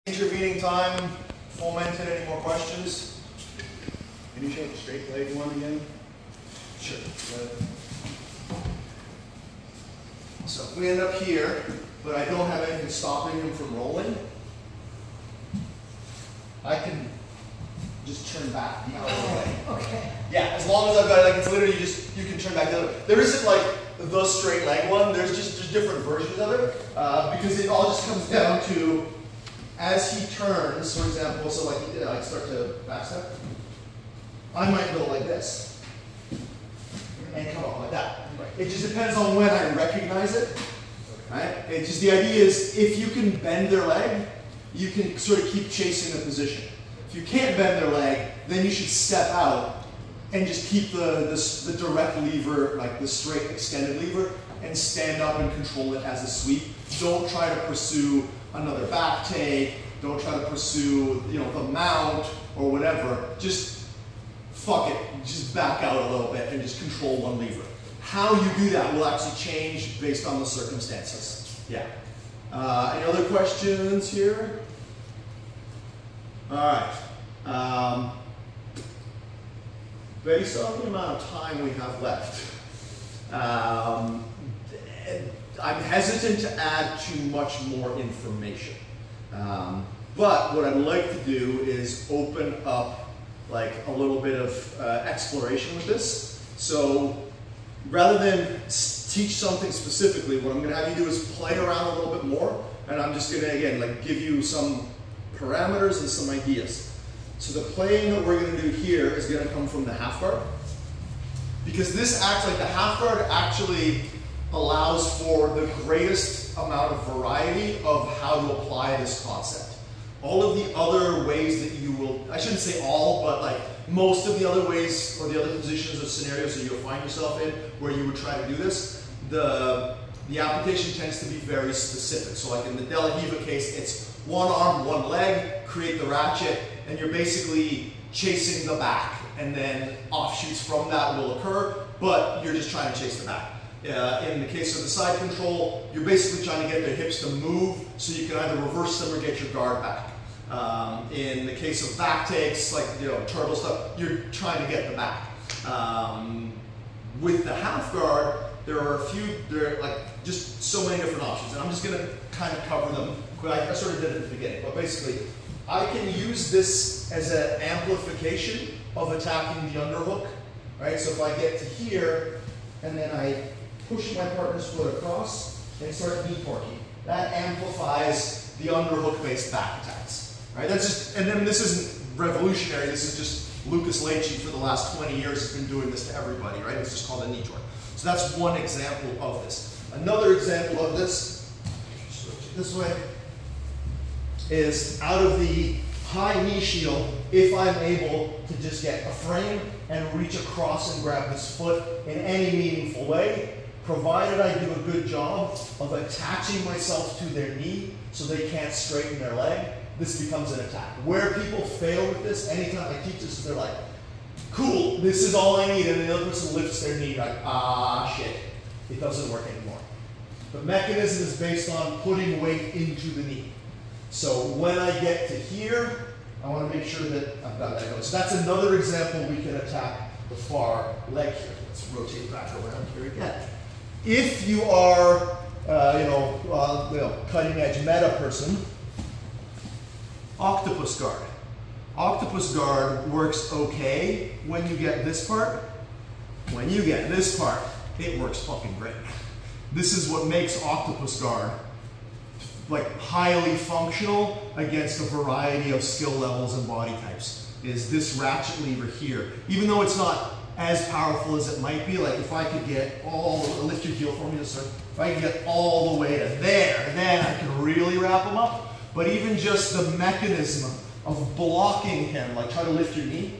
Intervening time, fomented, any more questions? Can you show the straight leg one again? Sure. So we end up here, but I don't have anything stopping him from rolling. I can just turn back the other way. Okay. Yeah, as long as I've got, like, it's literally just, you can turn back the other way. There isn't like the straight leg one, there's just different versions of it, because it all just comes down to, as he turns, for example, so like, I start to backstep, I might go like this, and come up like that. It just depends on when I recognize it, right? It just, the idea is, if you can bend their leg, you can sort of keep chasing the position. If you can't bend their leg, then you should step out and just keep the direct lever, like the straight extended lever, and stand up and control it as a sweep. Don't try to pursue another back take. Don't try to pursue, the mount or whatever. Just fuck it. Just back out a little bit and just control one lever. How you do that will actually change based on the circumstances. Yeah. Any other questions here? All right. Based on the amount of time we have left, I'm hesitant to add too much more information. But what I'd like to do is open up like a little bit of exploration with this. So rather than teach something specifically, what I'm going to have you do is play around a little bit more, and I'm just going to, again, like give you some parameters and some ideas. So the playing that we're going to do here is going to come from the half guard, because this acts like the half guard actually allows for the greatest amount of variety of how to apply this concept. All of the other ways that you will, I shouldn't say all, but like most of the other ways or the other positions or scenarios that you'll find yourself in where you would try to do this, the application tends to be very specific. So like in the De La Riva case, it's one arm, one leg, create the ratchet, and you're basically chasing the back, and then offshoots from that will occur, but you're just trying to chase the back. In the case of the side control, you're basically trying to get their hips to move so you can either reverse them or get your guard back. In the case of back takes, like turtle stuff, you're trying to get the back. With the half guard, there are like just so many different options, and I'm just going to kind of cover them. I sort of did it at the beginning, but basically, I can use this as an amplification of attacking the underhook. Right? So if I get to here, and then I push my partner's foot across and start knee torquing, that amplifies the underhook-based back attacks. Right? That's just, and then this isn't revolutionary. This is just Lucas Leite for the last 20 years has been doing this to everybody. Right? It's just called a knee torque. So that's one example of this. Another example of this, switch it this way, is out of the high knee shield, if I'm able to just get a frame and reach across and grab this foot in any meaningful way, provided I do a good job of attaching myself to their knee so they can't straighten their leg, this becomes an attack. Where people fail with this, anytime I teach this, they're like, cool, this is all I need, and the other person lifts their knee like, ah, shit, it doesn't work anymore. The mechanism is based on putting weight into the knee. So when I get to here, I want to make sure that I've got that going. So that's another example we can attack the far leg here. Let's rotate back around here again. If you are, cutting edge meta person, octopus guard. Octopus guard works okay when you get this part. When you get this part, it works fucking great. This is what makes octopus guard like highly functional against a variety of skill levels and body types, is this ratchet lever here. Even though it's not as powerful as it might be, like if I could get lift your heel for me, sir. If I could get all the way to there, then I can really wrap him up. But even just the mechanism of blocking him, like try to lift your knee,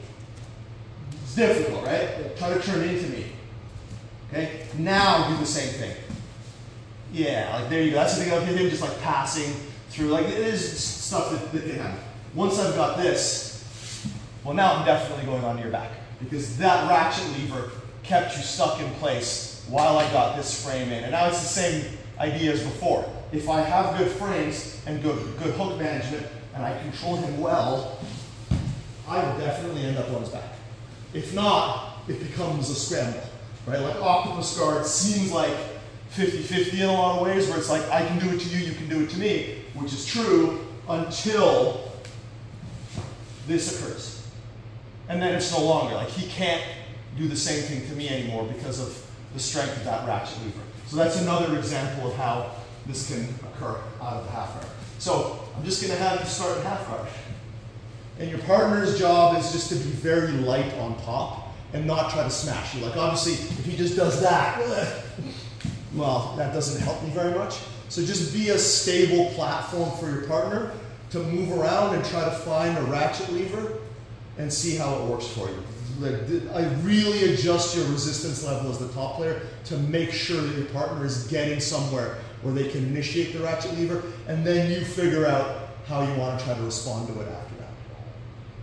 it's difficult, right? Try to turn into me. Okay, now do the same thing. Yeah, like there you go. That's the thing of him just like passing through. Like it is stuff that can happen. Once I've got this, well now I'm definitely going onto your back, because that ratchet lever kept you stuck in place while I got this frame in. And now it's the same idea as before. If I have good frames and good hook management, and I control him well, I will definitely end up on his back. If not, it becomes a scramble, right? Like octopus guard seems like 50-50 in a lot of ways, where it's like, I can do it to you, you can do it to me, which is true until this occurs. And then it's no longer, like he can't do the same thing to me anymore because of the strength of that ratchet lever. So that's another example of how this can occur out of the half guard. So I'm just going to have you start in half guard. And your partner's job is just to be very light on top and not try to smash you. Like obviously, if he just does that, well, that doesn't help me very much. So just be a stable platform for your partner to move around and try to find a ratchet lever and see how it works for you. Like, I really adjust your resistance level as the top player to make sure that your partner is getting somewhere where they can initiate the ratchet lever, and then you figure out how you want to try to respond to it after that.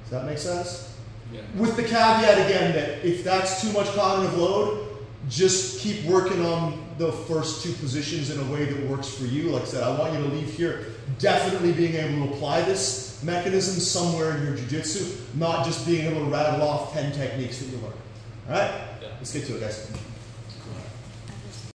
Does that make sense? Yeah. With the caveat again that if that's too much cognitive load, just keep working on the first two positions in a way that works for you. Like I said, I want you to leave here definitely being able to apply this mechanism somewhere in your jiu-jitsu, not just being able to rattle off 10 techniques that you learn. All right? Yeah. Let's get to it, guys.